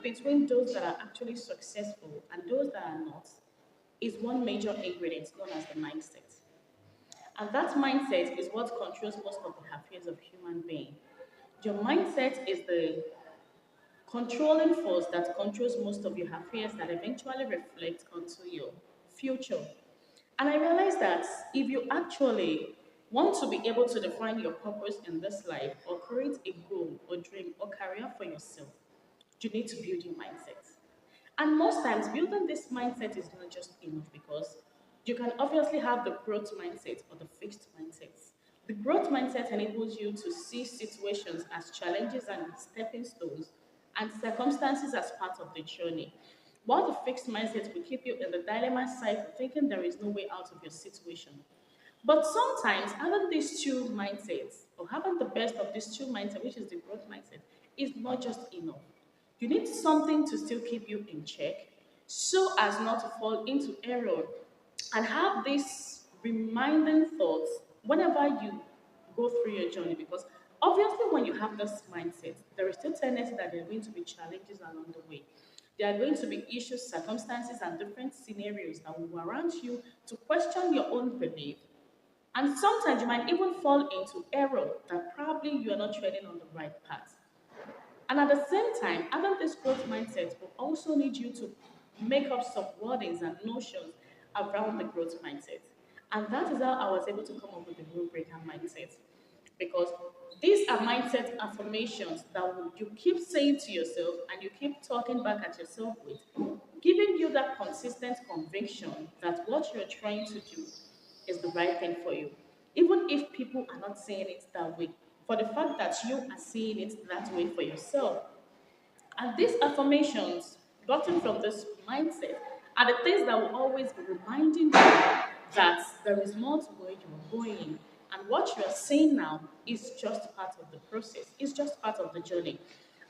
between those that are actually successful and those that are not is one major ingredient known as the mindset. And that mindset is what controls most of the affairs of human being. Your mindset is the controlling force that controls most of your affairs that eventually reflect onto your future. And I realized that if you actually want to be able to define your purpose in this life or create a goal or dream or career for yourself, you need to build your mindset. And most times, building this mindset is not just enough because you can obviously have the growth mindset or the fixed mindset. The growth mindset enables you to see situations as challenges and stepping stones and circumstances as part of the journey. While the fixed mindset will keep you in the dilemma cycle, thinking there is no way out of your situation. But sometimes having these two mindsets, or having the best of these two mindsets, which is the growth mindset, is not just enough. You need something to still keep you in check so as not to fall into error and have these reminding thoughts whenever you go through your journey. Because obviously, when you have this mindset, there is still tendency that there are going to be challenges along the way. There are going to be issues, circumstances, and different scenarios that will warrant you to question your own belief, and sometimes you might even fall into error that probably you are not treading on the right path. And at the same time, having this growth mindset will also need you to make up some wordings and notions around the growth mindset. And that is how I was able to come up with the rule breaker mindset. Because these are mindset affirmations that you keep saying to yourself and you keep talking back at yourself with, giving you that consistent conviction that what you're trying to do is the right thing for you. Even if people are not saying it that way, for the fact that you are seeing it that way for yourself. And these affirmations, gotten from this mindset, are the things that will always be reminding you that there is more to where you're going. And what you are seeing now is just part of the process, it's just part of the journey.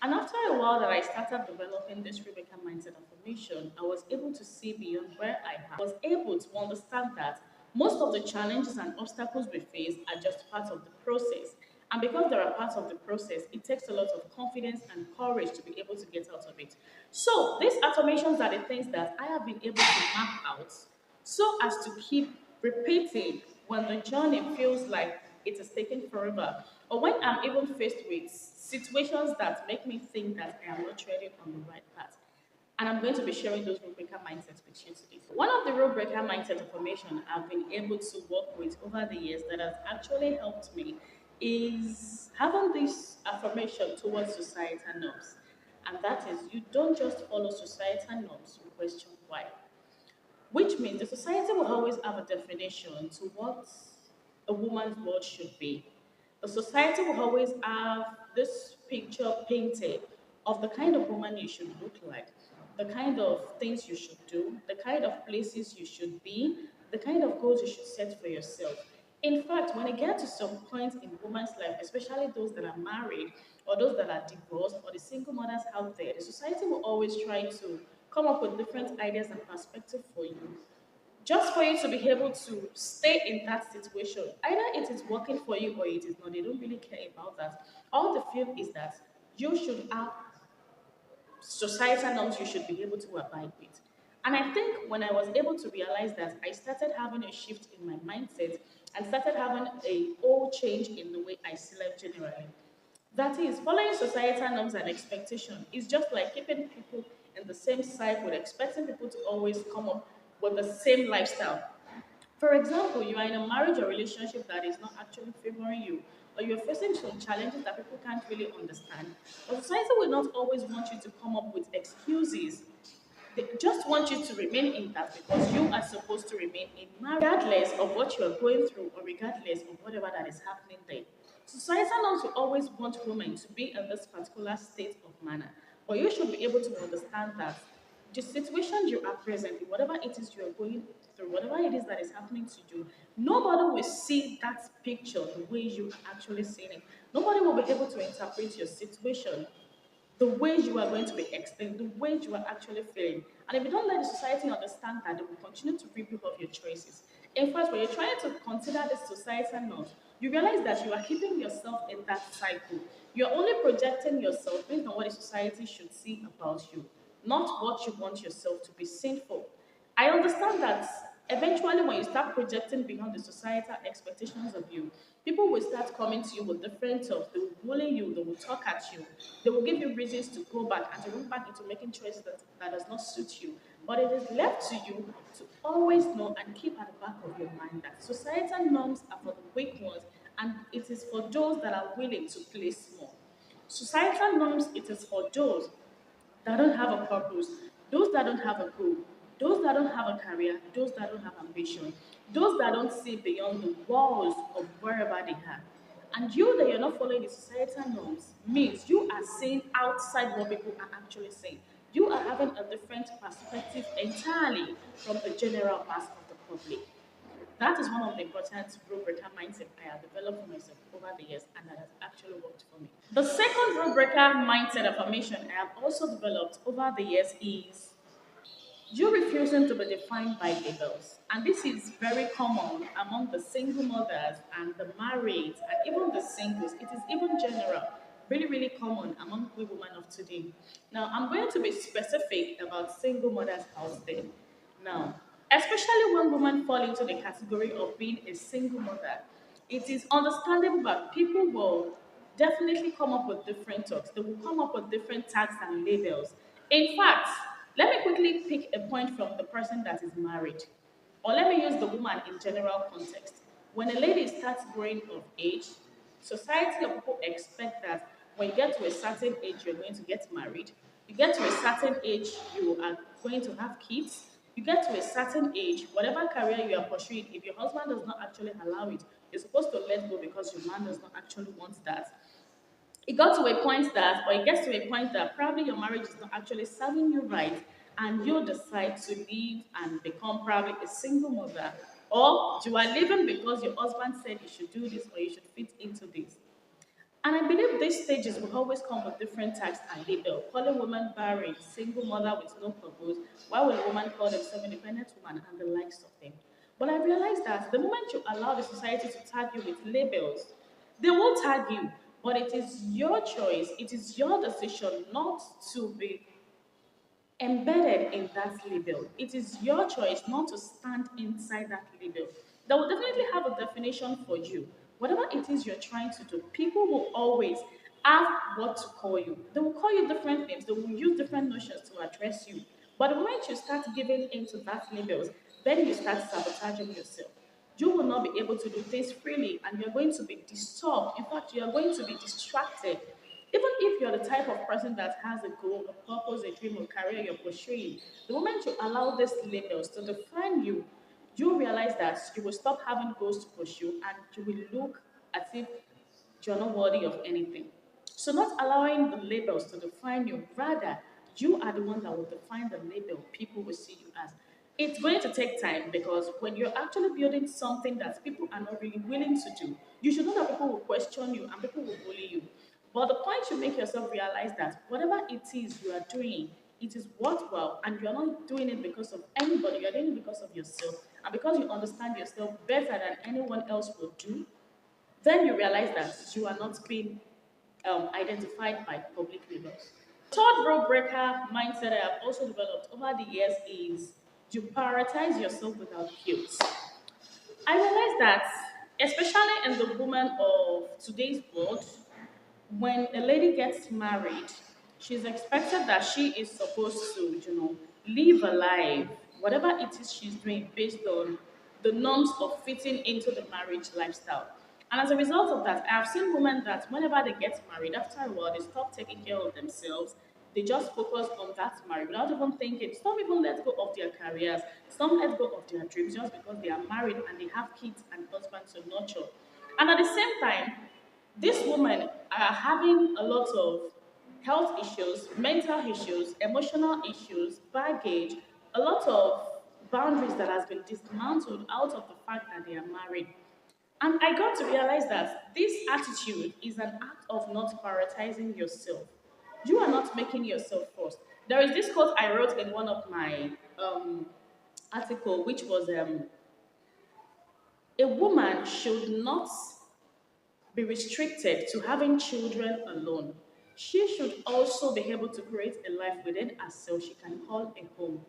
And after a while that I started developing this Rebecca mindset affirmation, I was able to see beyond where I was able to understand that most of the challenges and obstacles we face are just part of the process. And because they are part of the process, it takes a lot of confidence and courage to be able to get out of it. So, these affirmations are the things that I have been able to map out so as to keep repeating when the journey feels like it is taking forever, or when I'm even faced with situations that make me think that I am not treading on the right path. And I'm going to be sharing those rule breaker mindsets with you today. One of the rule breaker mindset information I've been able to work with over the years that has actually helped me is having this affirmation towards societal norms. And that is, you don't just follow societal norms, you question why. Which means the society will always have a definition to what a woman's world should be. The society will always have this picture painted of the kind of woman you should look like, the kind of things you should do, the kind of places you should be, the kind of goals you should set for yourself. In fact, when it gets to some point in women's life, especially those that are married or those that are divorced or the single mothers out there, the society will always try to come up with different ideas and perspectives for you just for you to be able to stay in that situation. Either it is working for you or it is not. They don't really care about that. All they feel is that you should have societal norms you should be able to abide with. And I think when I was able to realize that, I started having a shift in my mindset and started having a whole change in the way I see life generally. That is, following societal norms and expectation is just like keeping people in the same cycle, expecting people to always come up with the same lifestyle. For example, you are in a marriage or relationship that is not actually favoring you, or you're facing some challenges that people can't really understand. But society will not always want you to come up with excuses. They just want you to remain in that because you are supposed to remain in marriage, regardless of what you are going through or regardless of whatever that is happening there. Societal norms will always want women to be in this particular state of manner, but you should be able to understand that the situation you are presently, whatever it is you are going through, whatever it is that is happening to you, nobody will see that picture the way you are actually seeing it. Nobody will be able to interpret your situation the way you are going to be explained, the way you are actually feeling. And if you don't let the society understand that, they will continue to rip you off your choices. In fact, when you're trying to consider this societal norms, you realize that you are keeping yourself in that cycle. You're only projecting yourself based on what the society should see about you, not what you want yourself to be seen for. I understand that eventually, when you start projecting beyond the societal expectations of you, people will start coming to you with different talks. They will bully you, they will talk at you, they will give you reasons to go back and to run back into making choices that does not suit you. But it is left to you to always know and keep at the back of your mind that societal norms are for the weak ones and it is for those that are willing to play small. Societal norms, it is for those that don't have a purpose, those that don't have a goal, those that don't have a career, those that don't have ambition, those that don't see beyond the walls of wherever they are. And you that you're not following the societal norms means you are seeing outside what people are actually saying. You are having a different perspective entirely from the general mass of the public. That is one of the important rule breaker mindset I have developed for myself over the years and that has actually worked for me. The second rule breaker mindset affirmation I have also developed over the years is you refusing to be defined by labels. And this is very common among the single mothers and the married and even the singles. It is even general, really, really common among we women of today. Now, I'm going to be specific about single mothers out there. Now, especially when women fall into the category of being a single mother, it is understandable that people will definitely come up with different talks. They will come up with different tags and labels. In fact, let me quickly pick a point from the person that is married. Or let me use the woman in general context. When a lady starts growing of age, society or people expect that when you get to a certain age, you're going to get married. You get to a certain age, you are going to have kids. You get to a certain age, whatever career you are pursuing, if your husband does not actually allow it, you're supposed to let go because your man does not actually want that. It got to a point that, or it gets to a point that probably your marriage is not actually serving you right, and you decide to leave and become probably a single mother, or you are leaving because your husband said you should do this or you should fit into this. And I believe these stages will always come with different tags and labels. Calling women barren, single mother with no purpose, why will a woman call themselves independent woman and the likes of them? But I realized that the moment you allow the society to tag you with labels, they will tag you. But it is your choice, it is your decision not to be embedded in that label. It is your choice not to stand inside that label. They will definitely have a definition for you. Whatever it is you're trying to do, people will always have what to call you. They will call you different names, they will use different notions to address you. But the moment you start giving into that labels, then you start sabotaging yourself. You will not be able to do things freely and you're going to be disturbed. In fact, you are going to be distracted. Even if you're the type of person that has a goal, a purpose, a dream, or career you're pursuing, the moment you allow these labels to define you, you realize that you will stop having goals to pursue and you will look as if you're not worthy of anything. So, not allowing the labels to define you, rather, you are the one that will define the label people will see you as. It's going to take time because when you're actually building something that people are not really willing to do, you should know that people will question you and people will bully you. But the point you make yourself realize that whatever it is you are doing, it is worthwhile and you're not doing it because of anybody, you're doing it because of yourself. And because you understand yourself better than anyone else will do, then you realize that you are not being identified by public labels. Third rule breaker mindset I have also developed over the years is you prioritize yourself without guilt. I realize that, especially in the woman of today's world, when a lady gets married, she's expected that she is supposed to, live a life, whatever it is she's doing based on the norms of fitting into the marriage lifestyle. And as a result of that, I have seen women that whenever they get married, after a while, they stop taking care of themselves. They just focus on that marriage without even thinking. Some even let go of their careers. Some let go of their dreams just because they are married and they have kids and husbands to nurture. And at the same time, these women are having a lot of health issues, mental issues, emotional issues, baggage, a lot of boundaries that has been dismantled out of the fact that they are married. And I got to realize that this attitude is an act of not prioritizing yourself. You are not making yourself first. There is this quote I wrote in one of my article, which was a woman should not be restricted to having children alone. She should also be able to create a life within herself she can call a home.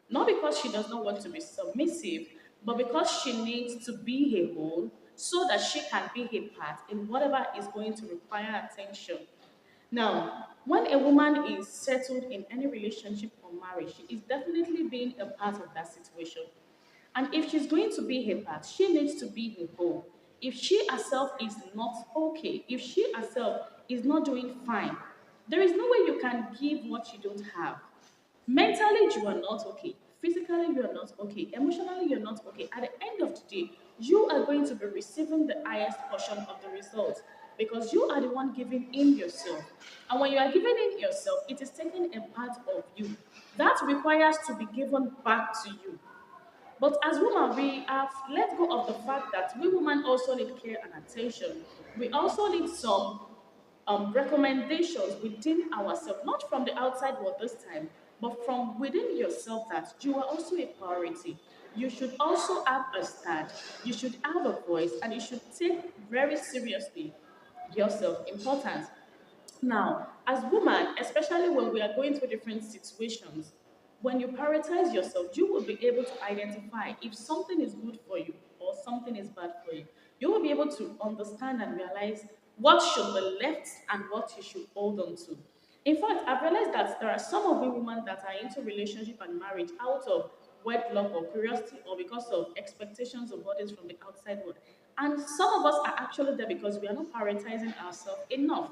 Not because she does not want to be submissive, but because she needs to be a whole so that she can be a part in whatever is going to require attention. Now, when a woman is settled in any relationship or marriage, she is definitely being a part of that situation. And if she's going to be her part, she needs to be her whole. If she herself is not okay, if she herself is not doing fine, there is no way you can give what you don't have. Mentally, you are not okay. Physically, you are not okay. Emotionally, you're not okay. At the end of the day, you are going to be receiving the highest portion of the results because you are the one giving in yourself. And when you are giving in yourself, it is taking a part of you. That requires to be given back to you. But as women, we have let go of the fact that we women also need care and attention. We also need some recommendations within ourselves, not from the outside world this time, but from within yourself that you are also a priority. You should also have a stand, you should have a voice, and you should take very seriously yourself importance. Now, as women, especially when we are going through different situations, when you prioritize yourself, you will be able to identify if something is good for you or something is bad for you. You will be able to understand and realize what should be left and what you should hold on to. In fact, I've realized that there are some of the women that are into relationship and marriage out of wedlock or curiosity or because of expectations of others from the outside world. And some of us are actually there because we are not prioritizing ourselves enough.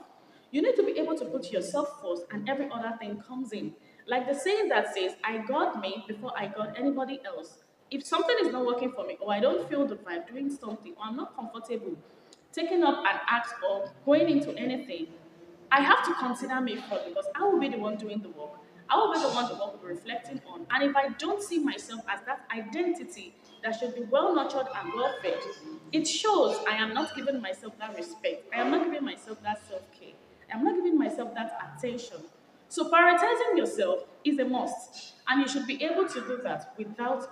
You need to be able to put yourself first and every other thing comes in. Like the saying that says, I got me before I got anybody else. If something is not working for me, or I don't feel the vibe doing something, or I'm not comfortable taking up an act or going into anything, I have to consider me first because I will be the one doing the work. I will be the one the work will be reflecting on. And if I don't see myself as that identity that should be well nurtured and well fed, it shows I am not giving myself that respect. I am not giving myself that self care. I am not giving myself that attention. So prioritizing yourself is a must. And you should be able to do that without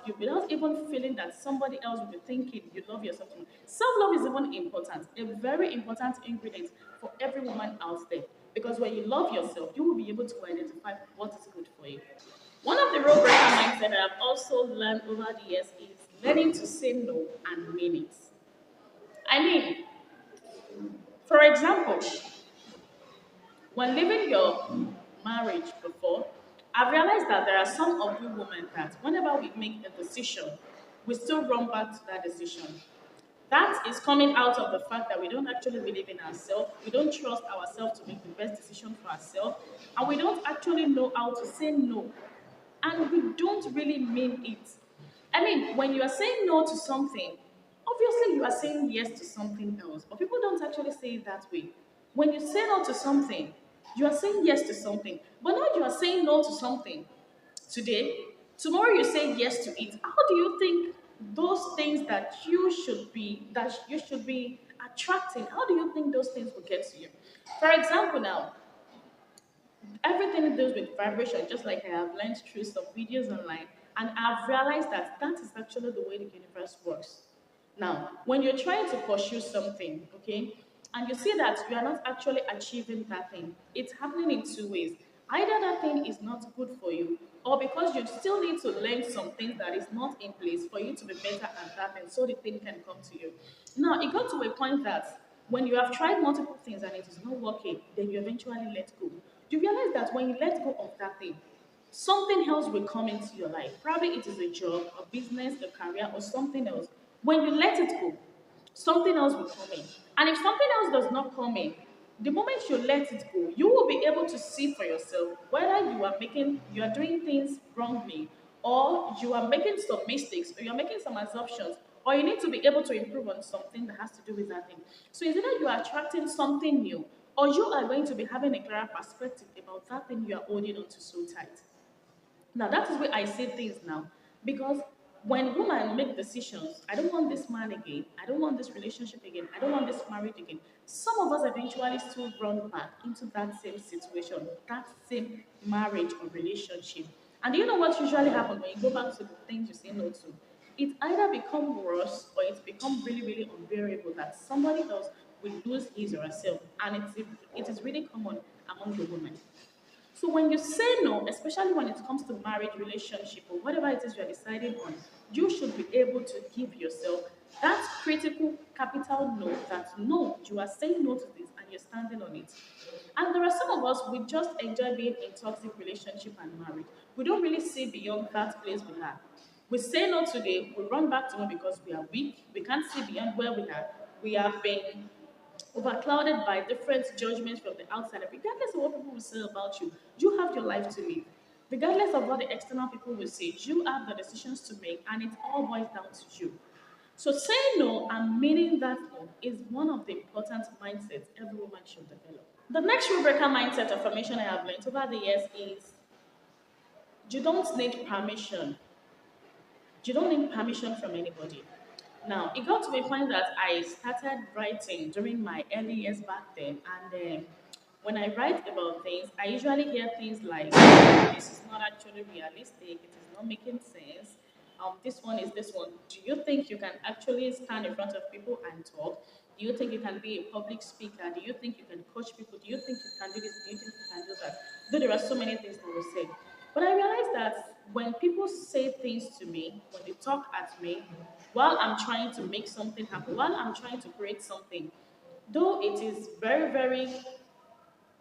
even feeling that somebody else will be thinking you love yourself too much. Self-love is even important, a very important ingredient for every woman out there. Because when you love yourself, you will be able to identify what is good for you. One of the role breaker mindset that I've also learned over the years is learning to say no and mean it. I mean, for example, when living your marriage before, I've realized that there are some of we women that whenever we make a decision, we still run back to that decision. That is coming out of the fact that we don't actually believe in ourselves, we don't trust ourselves to make the best decision for ourselves, and we don't actually know how to say no. And we don't really mean it. I mean, when you are saying no to something, obviously you are saying yes to something else, but people don't actually say it that way. When you say no to something, you are saying yes to something, but not you are saying no to something today, tomorrow you say yes to it. How do you think those things that you should be attracting, how do you think those things will get to you? For example now, everything deals with vibration, just like I have learned through some videos online, and I've realized that that is actually the way the universe works. Now, when you're trying to pursue something, okay, and you see that you are not actually achieving that thing, it's happening in two ways. Either that thing is not good for you, or because you still need to learn some things that is not in place for you to be better at that thing, so the thing can come to you. Now, it got to a point that when you have tried multiple things and it is not working, then you eventually let go. You realize that when you let go of that thing, something else will come into your life. Probably it is a job, a business, a career, or something else. When you let it go, something else will come in. And if something else does not come in, the moment you let it go, you will be able to see for yourself whether you are doing things wrongly, or you are making some mistakes, or you are making some assumptions, or you need to be able to improve on something that has to do with that thing. So it's either you are attracting something new, or you are going to be having a clearer perspective about that thing you are holding on to so tight. Now that is where I say things now. Because when women make decisions, I don't want this man again, I don't want this relationship again, I don't want this marriage again. Some of us eventually still run back into that same situation, that same marriage or relationship. And do you know what usually happens when you go back to the things you say no to? It either become worse or it's become really, really unbearable that somebody else will lose his or herself, and it is really common among the women. So when you say no, especially when it comes to marriage, relationship, or whatever it is you are deciding on, you should be able to give yourself that critical capital no, that no, you are saying no to this and you're standing on it. And there are some of us, we just enjoy being in toxic relationship and marriage. We don't really see beyond that place we are. We say no today, we run back to no because we are weak. We can't see beyond where we are. We have been overclouded by different judgments from the outside. Regardless of what people will say about you, you have your life to live. Regardless of what the external people will say, you have the decisions to make, and it all boils down to you. So saying no and meaning that no is one of the important mindsets every woman should develop. The next rule breaker mindset affirmation I have learned over the years is you don't need permission. You don't need permission from anybody. Now, it got to a point that I started writing during my early years back then, and when I write about things, I usually hear things like, "This is not actually realistic. It is not making sense. This one is this one. Do you think you can actually stand in front of people and talk? Do you think you can be a public speaker? Do you think you can coach people? Do you think you can do this? Do you think you can do that?" Though there are so many things that we say. But I realized that when people say things to me, when they talk at me, while I'm trying to make something happen, while I'm trying to create something, though it is very, very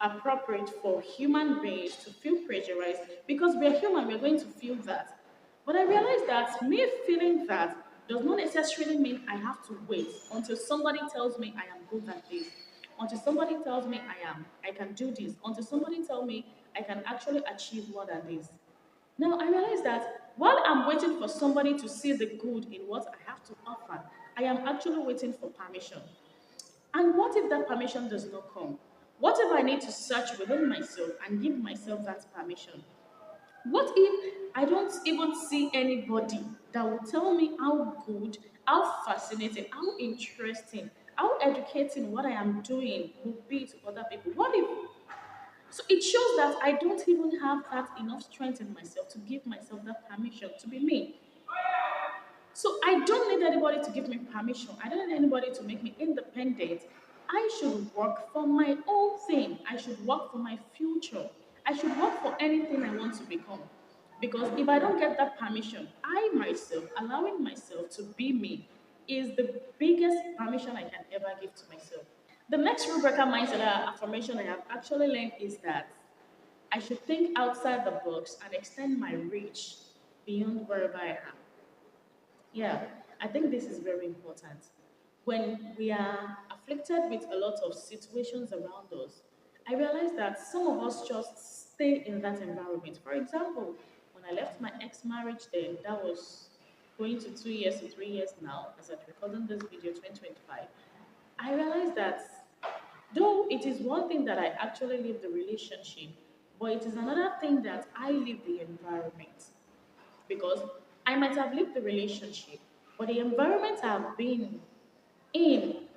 appropriate for human beings to feel pressurized because we are human, we're going to feel that. But I realized that me feeling that does not necessarily mean I have to wait until somebody tells me I am good at this, until somebody tells me I can do this, until somebody tells me I can actually achieve more than this. Now I realize that while I'm waiting for somebody to see the good in what I have to offer, I am actually waiting for permission. And what if that permission does not come? What if I need to search within myself and give myself that permission? What if I don't even see anybody that will tell me how good, how fascinating, how interesting, how educating what I am doing will be to other people? What if? So it shows that I don't even have that enough strength in myself to give myself that permission to be me. So I don't need anybody to give me permission. I don't need anybody to make me independent. I should work for my own thing. I should work for my future. I should work for anything I want to become. Because if I don't get that permission, I myself, allowing myself to be me, is the biggest permission I can ever give to myself. The next rule breaker mindset affirmation I have actually learned is that I should think outside the box and extend my reach beyond wherever I am. Yeah, I think this is very important. When we are afflicted with a lot of situations around us, I realize that some of us just stay in that environment. For example, when I left my ex marriage, then that was going to 2 years to 3 years now, as I'm recording this video 2025. I realized that though it is one thing that I actually leave the relationship, but it is another thing that I leave the environment because I might have lived the relationship, but the environment I've been in,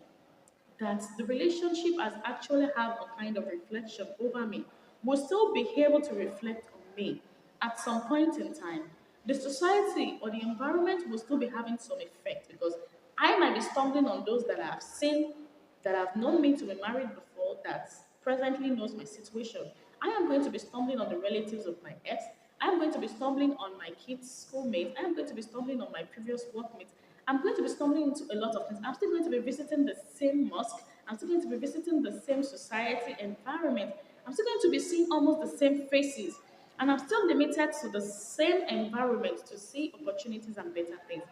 that the relationship has actually have a kind of reflection over me, will still be able to reflect on me at some point in time. The society or the environment will still be having some effect because I might be stumbling on those that I have seen, that have known me to be married before, that presently knows my situation. I am going to be stumbling on the relatives of my ex. I am going to be stumbling on my kids' schoolmates. I am going to be stumbling on my previous workmates. I'm going to be stumbling into a lot of things. I'm still going to be visiting the same mosque. I'm still going to be visiting the same society environment. I'm still going to be seeing almost the same faces. And I'm still limited to the same environment to see opportunities and better things.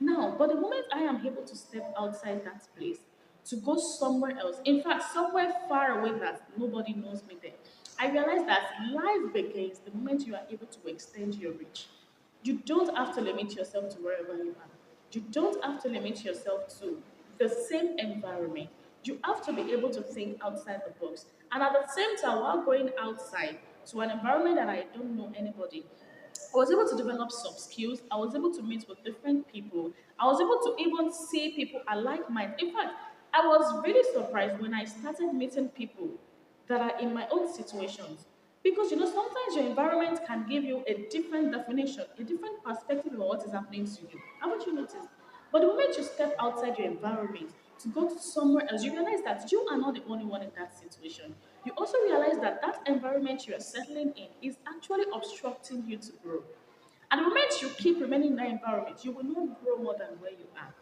Now, but the moment I am able to step outside that place, to go somewhere else, in fact, somewhere far away that nobody knows me there, I realize that life begins the moment you are able to extend your reach. You don't have to limit yourself to wherever you are. You don't have to limit yourself to the same environment. You have to be able to think outside the box. And at the same time, while going outside to an environment that I don't know anybody, I was able to develop some skills. I was able to meet with different people. I was able to even see people alike minded. In fact, I was really surprised when I started meeting people that are in my own situations. Because sometimes your environment can give you a different definition, a different perspective of what is happening to you. Haven't you noticed? But the moment you step outside your environment, to go to somewhere else, you realize that you are not the only one in that situation. You also realize that that environment you are settling in is actually obstructing you to grow. And the moment you keep remaining in that environment, you will not grow more than where you are.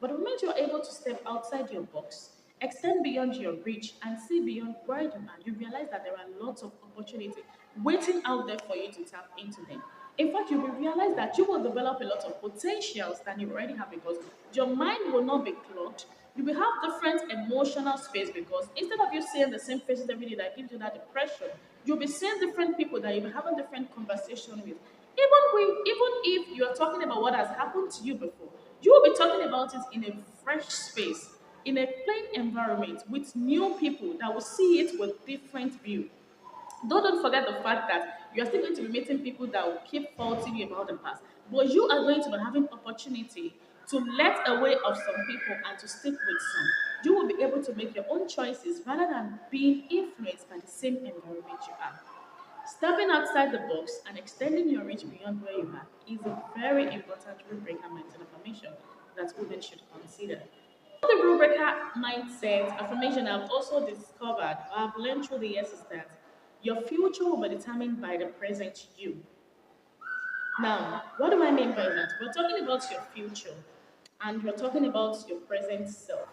But the moment you're able to step outside your box, extend beyond your reach, and see beyond where you are, you realize that there are lots of opportunity waiting out there for you to tap into them. In fact, you will realize that you will develop a lot of potentials that you already have because your mind will not be clogged. You will have different emotional space because instead of you seeing the same faces every day that gives you that depression, you'll be seeing different people that you'll be having different conversation with. Even if you are talking about what has happened to you before, you will be talking about it in a fresh space, in a plain environment with new people that will see it with different view. Don't forget the fact that you are still going to be meeting people that will keep faulting you about the past. But you are going to be having opportunity to let away of some people and to stick with some. You will be able to make your own choices rather than being influenced by the same environment you are. Stepping outside the box and extending your reach beyond where you are is a very important rule breaker mindset affirmation that women should consider. The rule breaker mindset affirmation I've also discovered or I've learned through the years is that your future will be determined by the present you. Now, what do I mean by that? We're talking about your future and we're talking about your present self.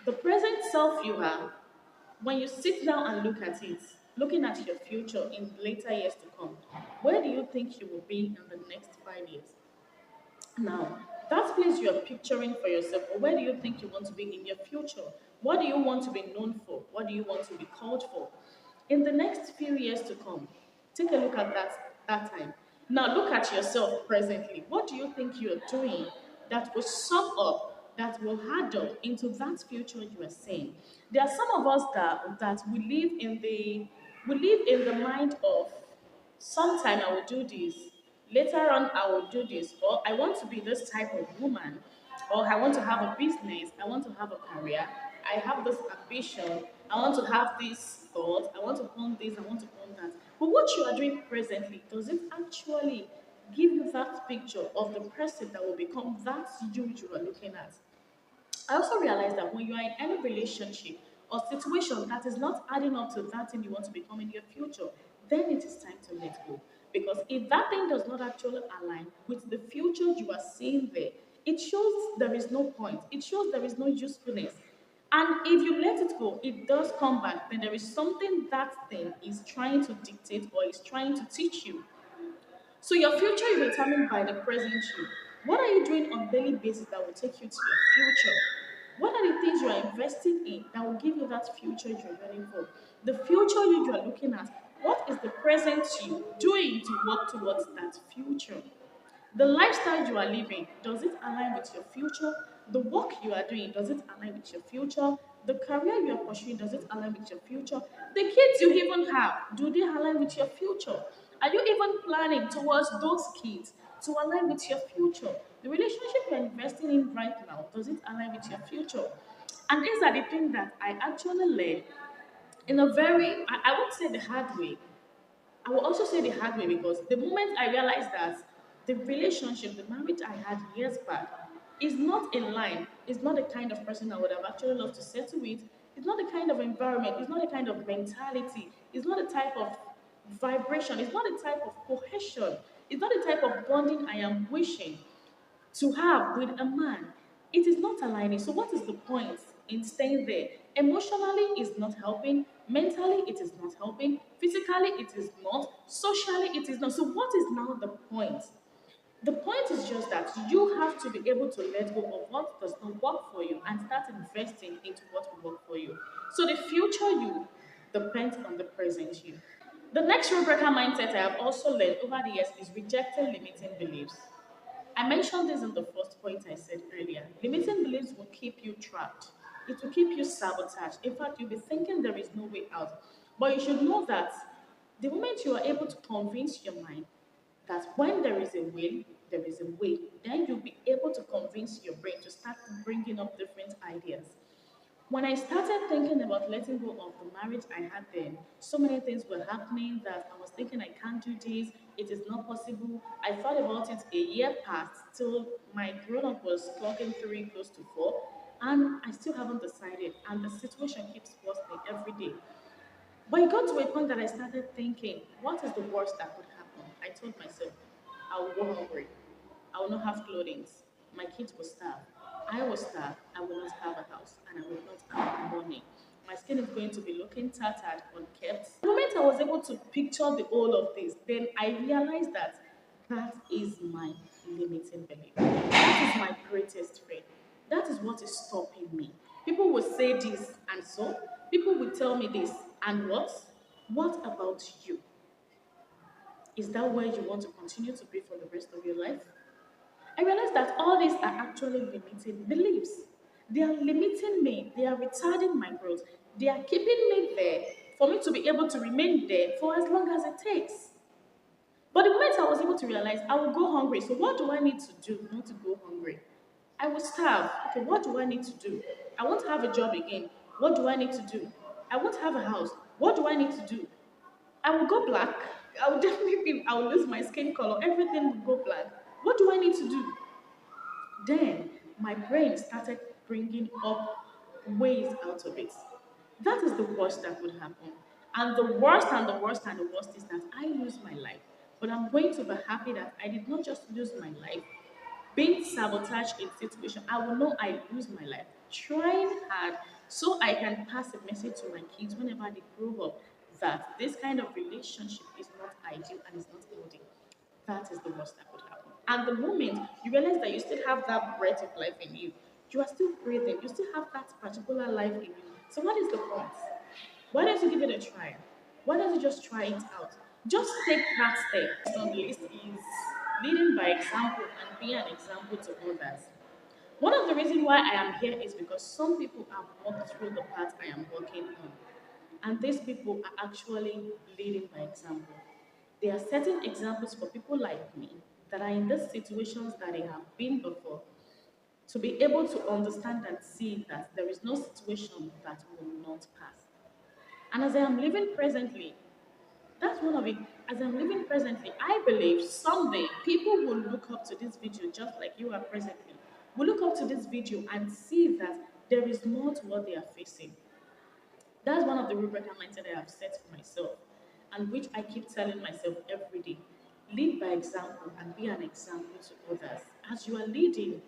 The present self you have, when you sit down and look at it, looking at your future in later years to come, where do you think you will be in the next 5 years? Now, that place you are picturing for yourself, or where do you think you want to be in your future? What do you want to be known for? What do you want to be called for? In the next few years to come, take a look at that time. Now, look at yourself presently. What do you think you are doing that will sum up, that will add up into that future you are seeing? There are some of us that we live in the mind of sometime I will do this, later on I will do this, or I want to be this type of woman, or I want to have a business, I want to have a career, I have this ambition, I want to have this thought, I want to own this, I want to own that. But what you are doing presently, does it actually give you that picture of the person that will become that you are looking at? I also realized that when you are in any relationship or situation that is not adding up to that thing you want to become in your future, then it is time to let go. Because if that thing does not actually align with the future you are seeing there, it shows there is no point. It shows there is no usefulness. And if you let it go, it does come back. Then there is something that thing is trying to dictate or is trying to teach you. So your future is determined by the present you. What are you doing on a daily basis that will take you to your future? What are the things you are investing in that will give you that future you're running for? The future you are looking at, what is the present you doing to work towards that future? The lifestyle you are living, does it align with your future? The work you are doing, does it align with your future? The career you are pursuing, does it align with your future? The kids you even have, do they align with your future? Are you even planning towards those kids to align with your future? The relationship you're investing in right now, does it align with your future? And these are the things that I actually learned in a very, I won't say the hard way, I will also say the hard way because the moment I realized that the relationship, the marriage I had years back, is not in line, is not the kind of person I would have actually loved to settle with, it's not the kind of environment, it's not the kind of mentality, it's not the type of vibration, it's not the type of cohesion, it's not the type of bonding I am wishing to have with a man. It is not aligning. So, what is the point in staying there? Emotionally, it's not helping. Mentally, it is not helping. Physically, it is not. Socially, it is not. So, what is now the point? The point is just that you have to be able to let go of what does not work for you and start investing into what will work for you. So, the future you depends on the present you. The next rule breaker mindset I have also learned over the years is rejecting limiting beliefs. I mentioned this in the first point I said earlier. Limiting beliefs will keep you trapped. It will keep you sabotaged. In fact, you'll be thinking there is no way out. But you should know that the moment you are able to convince your mind that when there is a will, there is a way, then you'll be able to convince your brain to start bringing up different ideas. When I started thinking about letting go of the marriage I had then, so many things were happening that I was thinking I can't do this, it is not possible. I thought about it a year past till my grown up was clocking 3 close to 4. And I still haven't decided, and the situation keeps worsening every day. But it got to a point that I started thinking, what is the worst that could happen? I told myself, I will go hungry. I will not have clothing. My kids will starve. I will starve. I will not have a house, and I will not have money. My skin is going to be looking tattered, unkept. The moment I was able to picture the whole of this, then I realized that that is my limiting belief. That is my greatest fear. That is what is stopping me. People will say this, and so people will tell me this, and what? What about you? Is that where you want to continue to be for the rest of your life? I realize that all these are actually limiting beliefs. They are limiting me, they are retarding my growth, they are keeping me there for me to be able to remain there for as long as it takes. But the moment I was able to realize I will go hungry, so what do I need to do not to go hungry? I will starve. Okay, what do I need to do? I want to have a job again. What do I need to do? I want to have a house. What do I need to do? I will go black. I will definitely, I will lose my skin color. Everything will go black. What do I need to do? Then my brain started bringing up ways out of it. That is the worst that could happen. And the worst and the worst and the worst is that I lose my life. But I'm going to be happy that I did not just lose my life. Being sabotaged in situation, I will know I lose my life. Trying hard so I can pass a message to my kids whenever they grow up that this kind of relationship is not ideal and is not healthy. That is the worst that could happen. And the moment you realize that you still have that breath of life in you, you are still breathing, you still have that particular life in you. So what is the point? Why don't you give it a try? Why don't you just try it out? Just take that step. Next on the list is leading by example and be an example to others. One of the reasons why I am here is because some people have walked through the path I am walking on. And these people are actually leading by example. They are setting examples for people like me that are in these situations that they have been before to be able to understand and see that there is no situation that will not pass. And as I am living presently, that's one of it. As I'm living presently, I believe someday people will look up to this video just like you are presently. Will look up to this video and see that there is more to what they are facing. That's one of the rubric mindset I have set for myself, and which I keep telling myself every day. Lead by example and be an example to others. As you are leading,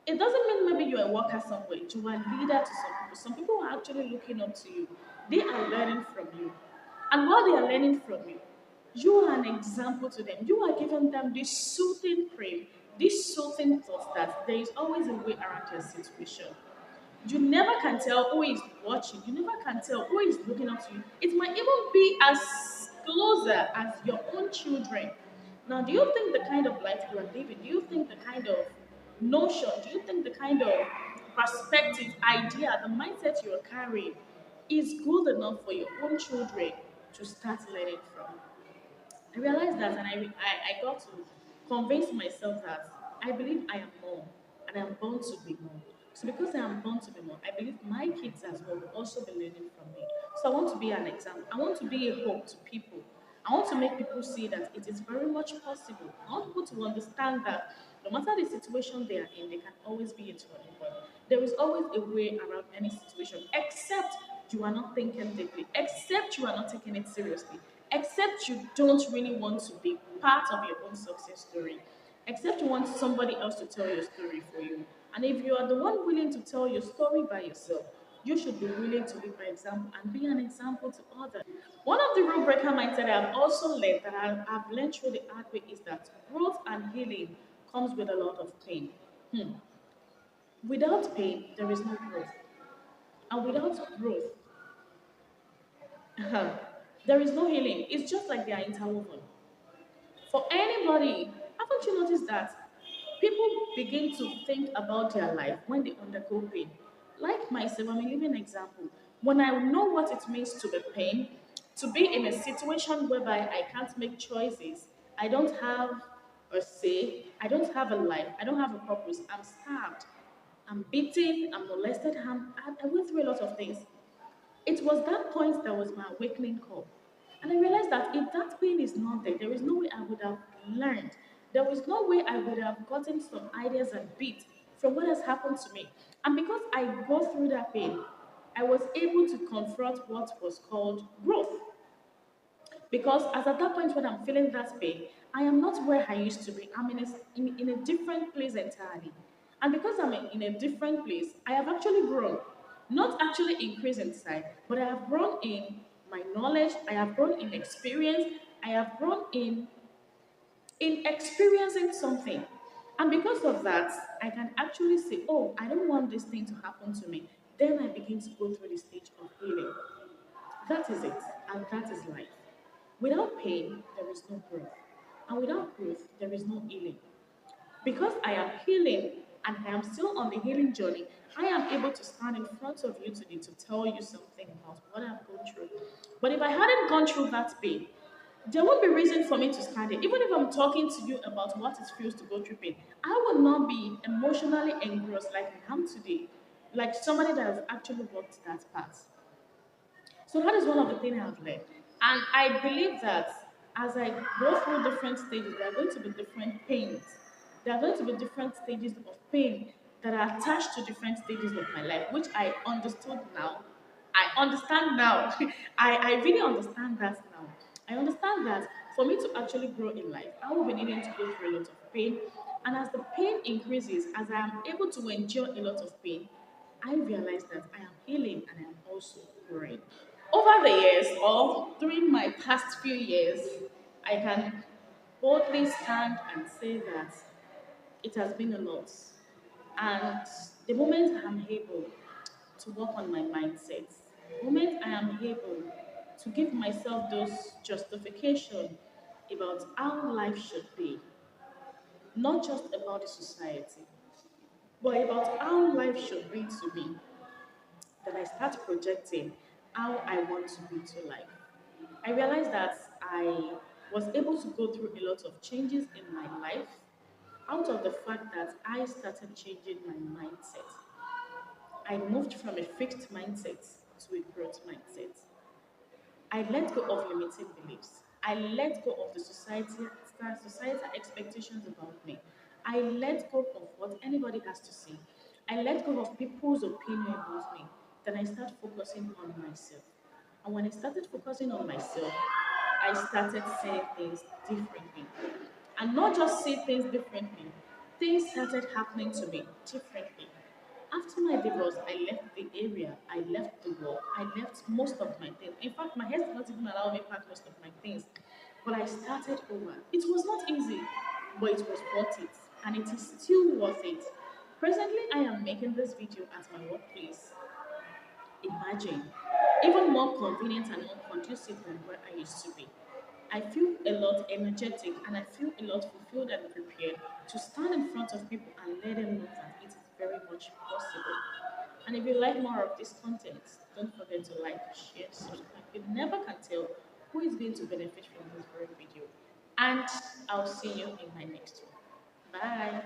it doesn't mean maybe you're a worker somewhere. You are a leader to some people. Some people are actually looking up to you. They are learning from you. And while they are learning from you, you are an example to them. You are giving them this soothing prayer, this soothing thought that there is always a way around your situation. You never can tell who is watching. You never can tell who is looking up to you. It might even be as closer as your own children. Now, do you think the kind of life you are living, do you think the kind of notion, do you think the kind of perspective, idea, the mindset you are carrying is good enough for your own children to start learning from? I realized that, and I got to convince myself that I believe I am more and I'm born to be more. So because I am born to be more, I believe my kids as well will also be learning from me. So I want to be an example. I want to be a hope to people. I want to make people see that it is very much possible. I want people to understand that no matter the situation they are in, they can always be a turning point. There is always a way around any situation, except you are not thinking deeply, except you are not taking it seriously, except you don't really want to be part of your own success story, except you want somebody else to tell your story for you. And if you are the one willing to tell your story by yourself, you should be willing to lead by example and be an example to others. One of the rule breaker mindset I've also learned that I've learned through the hard way is that growth and healing comes with a lot of pain. Hmm. Without pain, there is no growth. And without growth, there is no healing. It's just like they are interwoven. For anybody, haven't you noticed that people begin to think about their life when they undergo pain? Like myself, I'm a living example. When I know what it means to be pain, to be in a situation whereby I can't make choices, I don't have a say, I don't have a life, I don't have a purpose, I'm starved, I'm beaten, I'm molested, I went through a lot of things. It was that point that was my awakening call. And I realized that if that pain is not there, there is no way I would have learned. There was no way I would have gotten some ideas and bits from what has happened to me. And because I go through that pain, I was able to confront what was called growth. Because as at that point when I'm feeling that pain, I am not where I used to be. I'm in a different place entirely. And because I'm in a different place, I have actually grown. Not actually increased in size, but I have grown in my knowledge, I have grown in experience, I have grown in experiencing something. And because of that, I can actually say, oh, I don't want this thing to happen to me. Then I begin to go through the stage of healing. That is it, and that is life. Without pain, there is no growth. And without growth, there is no healing. Because I am healing and I am still on the healing journey, I am able to stand in front of you today to tell you something about what I've gone through. But if I hadn't gone through that pain, there won't be reason for me to stand here. Even if I'm talking to you about what it feels to go through pain, I will not be emotionally engrossed like I am today, like somebody that has actually walked that path. So that is one of the things I have learned. And I believe that as I go through different stages, there are going to be different pains. There are going to be different stages of pain that are attached to different stages of my life, which I understood now. I understand now. I really understand that now. I understand that for me to actually grow in life, I will be needing to go through a lot of pain. And as the pain increases, as I am able to endure a lot of pain, I realize that I am healing and I am also growing. Over the years, or during my past few years, I can boldly stand and say that it has been a lot. And the moment I am able to work on my mindset, the moment I am able to give myself those justification about how life should be, not just about the society, but about how life should be to me, then I start projecting how I want to be to life. I realized that I was able to go through a lot of changes in my life out of the fact that I started changing my mindset. I moved from a fixed mindset to a growth mindset. I let go of limiting beliefs. I let go of the societal expectations about me. I let go of what anybody has to say. I let go of people's opinion about me. Then I start focusing on myself. And when I started focusing on myself, I started seeing things differently. And not just see things differently, things started happening to me differently. After my divorce, I left the area, I left the work, I left most of my things. In fact, my head did not even allow me to pack most of my things. But I started over. It was not easy, but it was worth it. And it is still worth it. Presently, I am making this video at my workplace. Imagine, even more convenient and more conducive than where I used to be. I feel a lot energetic and I feel a lot fulfilled and prepared to stand in front of people and let them know that it is very much possible. And if you like more of this content, don't forget to like, share, subscribe. You never can tell who is going to benefit from this very video. And I'll see you in my next one. Bye.